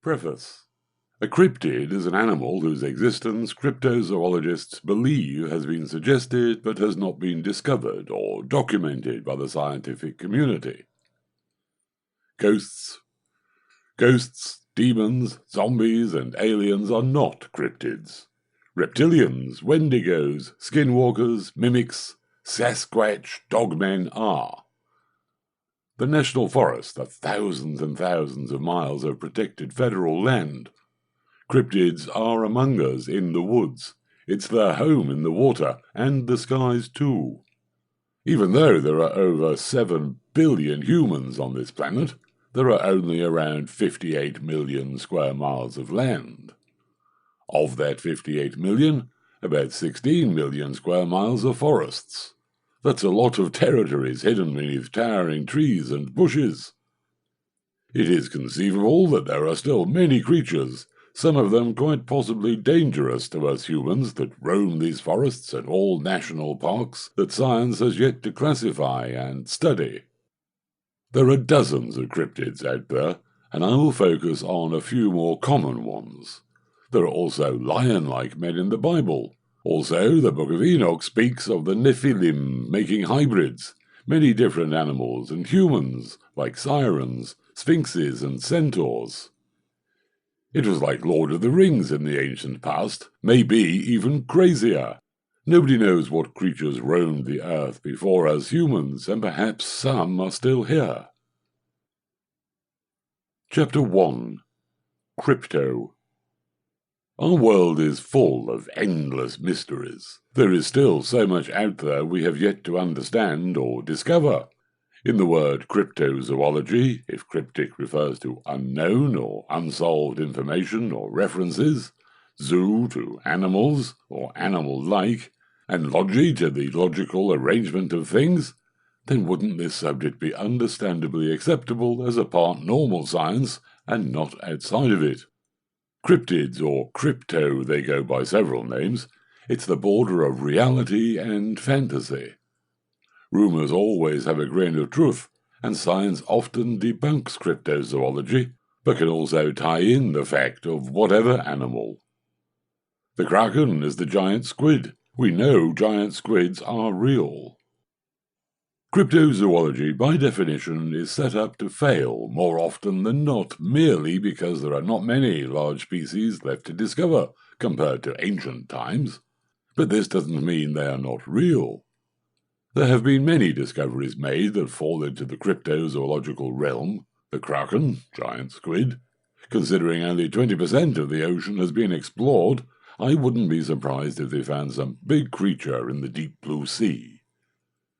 Preface. A cryptid is an animal whose existence cryptozoologists believe has been suggested but has not been discovered or documented by the scientific community. Ghosts, demons, zombies, and aliens are not cryptids. Reptilians, wendigos, skinwalkers, mimics, Sasquatch, dogmen are. The national forests are thousands and thousands of miles of protected federal land. Cryptids are among us in the woods. It's their home in the water, and the skies too. Even though there are over 7 billion humans on this planet, there are only around 58 million square miles of land. Of that 58 million, about 16 million square miles are forests. That's a lot of territories hidden beneath towering trees and bushes. It is conceivable that there are still many creatures, some of them quite possibly dangerous to us humans, that roam these forests and all national parks that science has yet to classify and study. There are dozens of cryptids out there, and I will focus on a few more common ones. There are also lion-like men in the Bible. Also, the Book of Enoch speaks of the Nephilim making hybrids, many different animals and humans, like sirens, sphinxes, and centaurs. It was like Lord of the Rings in the ancient past, maybe even crazier. Nobody knows what creatures roamed the earth before us humans, and perhaps some are still here. Chapter 1. Crypto. Our world is full of endless mysteries. There is still so much out there we have yet to understand or discover. In the word cryptozoology, if cryptic refers to unknown or unsolved information or references, zoo to animals or animal-like, and logy to the logical arrangement of things, then wouldn't this subject be understandably acceptable as a part normal science and not outside of it? Cryptids, or crypto, they go by several names. It's the border of reality and fantasy. Rumours always have a grain of truth, and science often debunks cryptozoology, but can also tie in the fact of whatever animal. The kraken is the giant squid. We know giant squids are real. Cryptozoology, by definition, is set up to fail more often than not, merely because there are not many large species left to discover compared to ancient times. But this doesn't mean they are not real. There have been many discoveries made that fall into the cryptozoological realm. The kraken, giant squid. Considering only 20% of the ocean has been explored, I wouldn't be surprised if they found some big creature in the deep blue sea.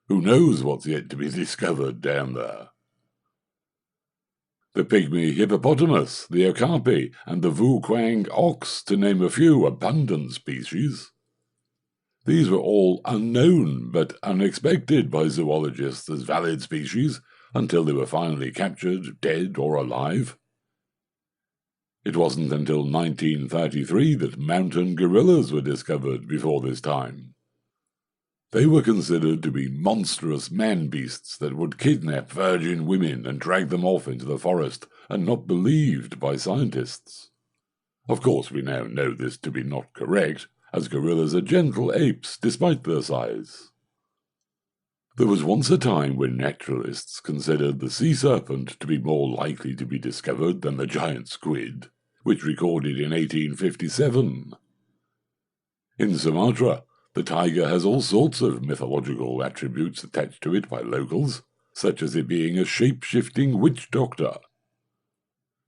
Who knows what's yet to be discovered down there? The pygmy hippopotamus, the okapi, and the vuquang ox, to name a few abundant species. These were all unknown but unexpected by zoologists as valid species until they were finally captured, dead or alive. It wasn't until 1933 that mountain gorillas were discovered before this time. They were considered to be monstrous man-beasts that would kidnap virgin women and drag them off into the forest, and not believed by scientists. Of course, we now know this to be not correct, as gorillas are gentle apes despite their size. There was once a time when naturalists considered the sea serpent to be more likely to be discovered than the giant squid, which recorded in 1857. In Sumatra, the tiger has all sorts of mythological attributes attached to it by locals, such as it being a shape-shifting witch doctor.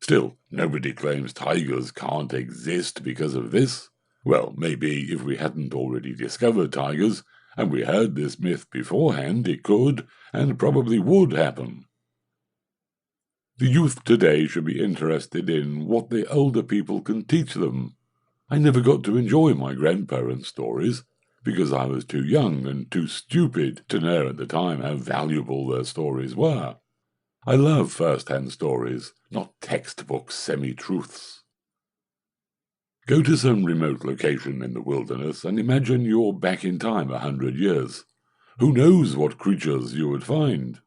Still, nobody claims tigers can't exist because of this. Well, maybe if we hadn't already discovered tigers, and we heard this myth beforehand, it could, and probably would happen. The youth today should be interested in what the older people can teach them. I never got to enjoy my grandparents' stories, because I was too young and too stupid to know at the time how valuable their stories were. I love first-hand stories, not textbook semi-truths. Go to some remote location in the wilderness and imagine you're back in time 100 years. Who knows what creatures you would find?